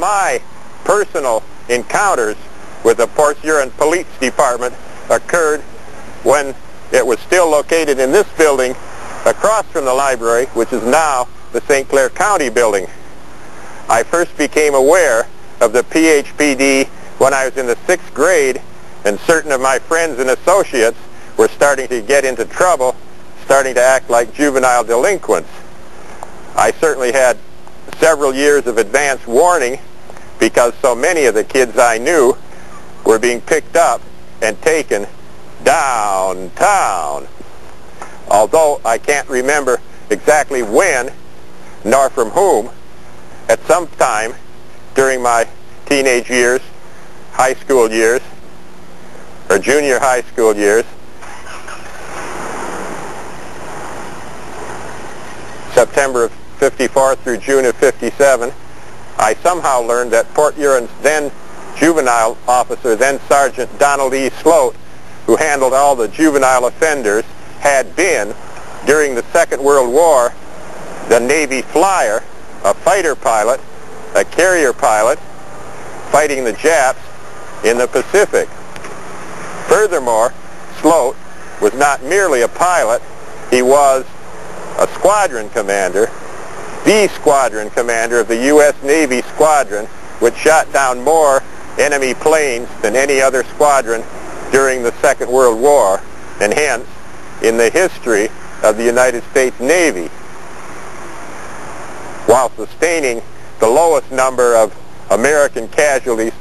my personal encounters with the Port Huron Police Department occurred when it was still located in this building across from the library, which is now the St. Clair County building. I first became aware of the PHPD when I was in the 6th grade, and certain of my friends and associates were starting to get into trouble, starting to act like juvenile delinquents. I certainly had several years of advance warning because so many of the kids I knew were being picked up and taken downtown. Although I can't remember exactly when nor from whom, at some time during my teenage years, high school years, or junior high school years, September of 54 through June of 57, I somehow learned that Port Huron's then juvenile officer, then Sergeant Donald E. Sloat, who handled all the juvenile offenders, had been, during the Second World War, the Navy flyer, a fighter pilot, a carrier pilot, fighting the Japs in the Pacific. Furthermore, Sloat was not merely a pilot, he was a squadron commander, the squadron commander of the U.S. Navy squadron, which shot down more enemy planes than any other squadron during the Second World War, and hence in the history of the United States Navy, while sustaining the lowest number of American casualties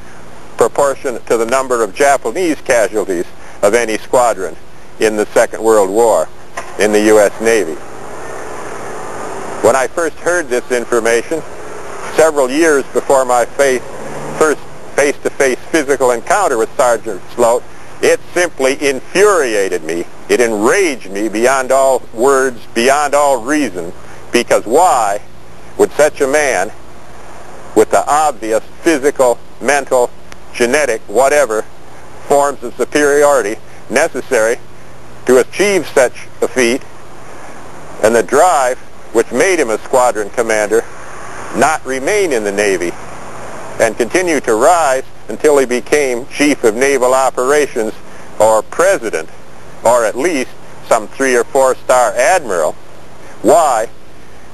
proportionate to the number of Japanese casualties of any squadron in the Second World War in the U.S. Navy. When I first heard this information, several years before my first face-to-face physical encounter with Sergeant Sloat, it simply infuriated me. It enraged me beyond all words, beyond all reason, because why would such a man with the obvious physical, mental, genetic, whatever forms of superiority necessary to achieve such a feat, and the drive which made him a squadron commander, not remain in the Navy and continue to rise until he became Chief of Naval Operations or President, or at least some 3- or 4-star admiral? Why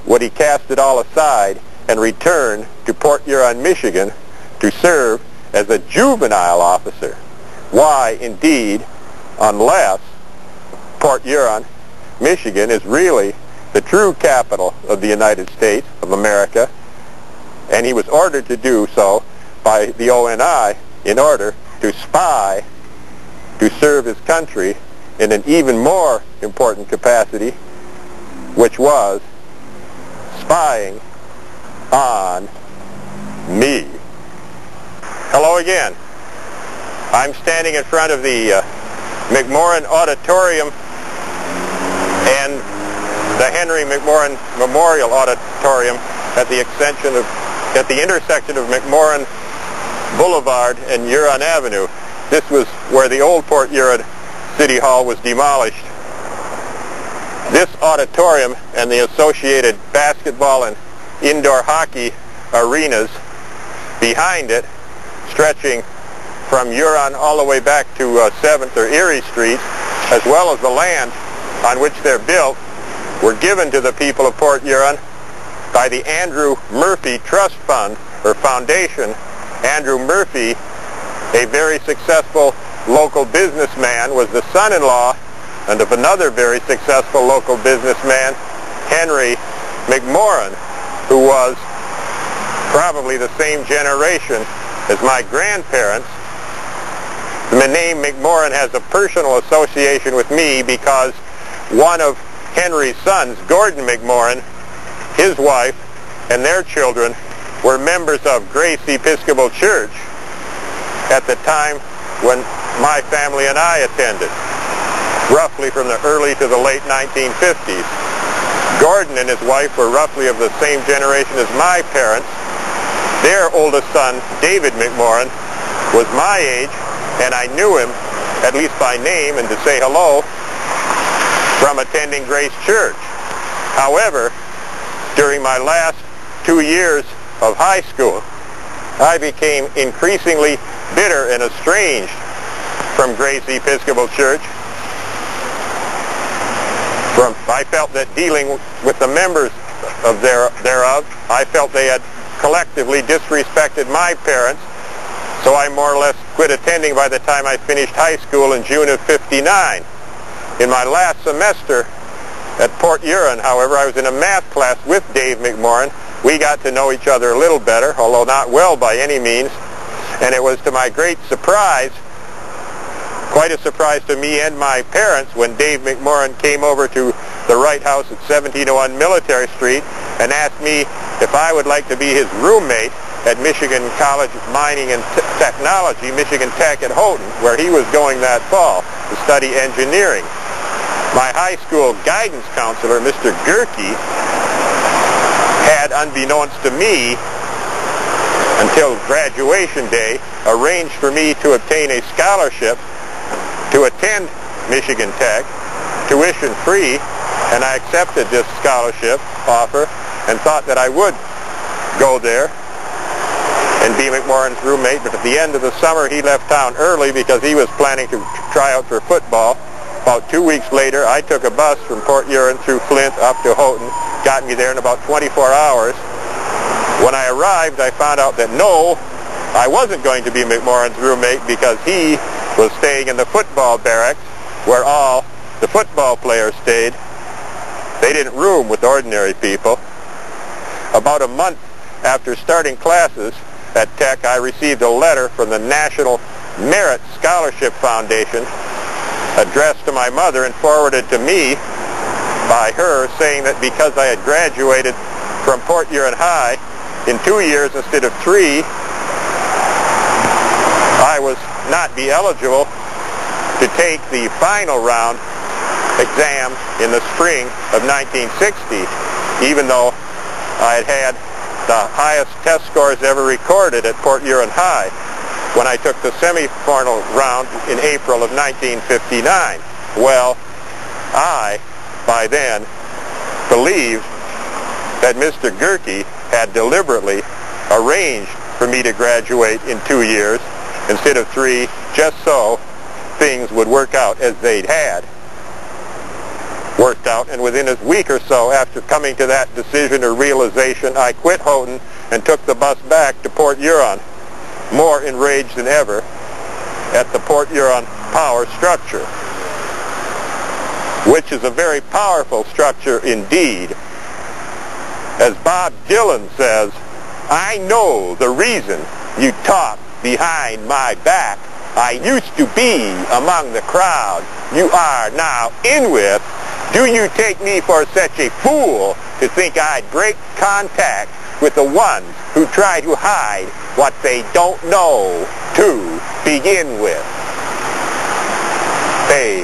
would he cast it all aside and return to Port Huron, Michigan to serve as a juvenile officer? Why, indeed, unless Port Huron, Michigan is really the true capital of the United States of America, and he was ordered to do so by the ONI in order to spy, to serve his country in an even more important capacity, which was spying on me. Hello again. I'm standing in front of the McMorran Auditorium and the Henry McMorran Memorial Auditorium at the intersection of McMorran Boulevard and Huron Avenue. This was where the old Port Huron City Hall was demolished. This auditorium and the associated basketball and indoor hockey arenas behind it, stretching from Huron all the way back to 7th or Erie Street, as well as the land on which they're built, were given to the people of Port Huron by the Andrew Murphy Trust Fund, or Foundation. Andrew Murphy, a very successful local businessman, was the son-in-law and of another very successful local businessman, Henry McMorran, who was probably the same generation as my grandparents. The name McMorran has a personal association with me because one of Henry's sons, Gordon McMorran, his wife, and their children were members of Grace Episcopal Church at the time when my family and I attended, roughly from the early to the late 1950s. Gordon and his wife were roughly of the same generation as my parents. Their oldest son, David McMorran, was my age, and I knew him, at least by name and to say hello, from attending Grace Church. However, during my last 2 years of high school, I became increasingly bitter and estranged from Grace Episcopal Church. I felt that dealing with the members thereof, I felt they had collectively disrespected my parents, so I more or less quit attending by the time I finished high school in June of '59. In my last semester at Port Huron, however, I was in a math class with Dave McMorran. We got to know each other a little better, although not well by any means, and it was to my great surprise, quite a surprise to me and my parents, when Dave McMorran came over to the Wright House at 1701 Military Street and asked me if I would like to be his roommate at Michigan College of Mining and Technology, Michigan Tech at Houghton, where he was going that fall to study engineering. My high school guidance counselor, Mr. Gerke, had, unbeknownst to me, until graduation day, arranged for me to obtain a scholarship to attend Michigan Tech, tuition free, and I accepted this scholarship offer and thought that I would go there and be McMorran's roommate. But at the end of the summer, he left town early because he was planning to try out for football. About 2 weeks later, I took a bus from Port Huron through Flint up to Houghton, got me there in about 24 hours. When I arrived, I found out that no, I wasn't going to be McMorran's roommate because he was staying in the football barracks where all the football players stayed. They didn't room with ordinary people. About a month after starting classes at Tech, I received a letter from the National Merit Scholarship Foundation addressed to my mother and forwarded to me by her, saying that because I had graduated from Port Huron High in 2 years instead of 3, I was not be eligible to take the final round exam in the spring of 1960, even though I had had the highest test scores ever recorded at Port Huron High when I took the semifinal round in April of 1959. Well, I, by then, believed that Mr. Gerke had deliberately arranged for me to graduate in 2 years instead of 3, just so things would work out as they'd had worked out. And within a week or so after coming to that decision or realization, I quit Houghton and took the bus back to Port Huron, more enraged than ever at the Port Huron power structure, which is a very powerful structure indeed. As Bob Dylan says, I know the reason you talk behind my back. I used to be among the crowd you are now in with. Do you take me for such a fool to think I'd break contact with the ones who try to hide what they don't know to begin with? Hey.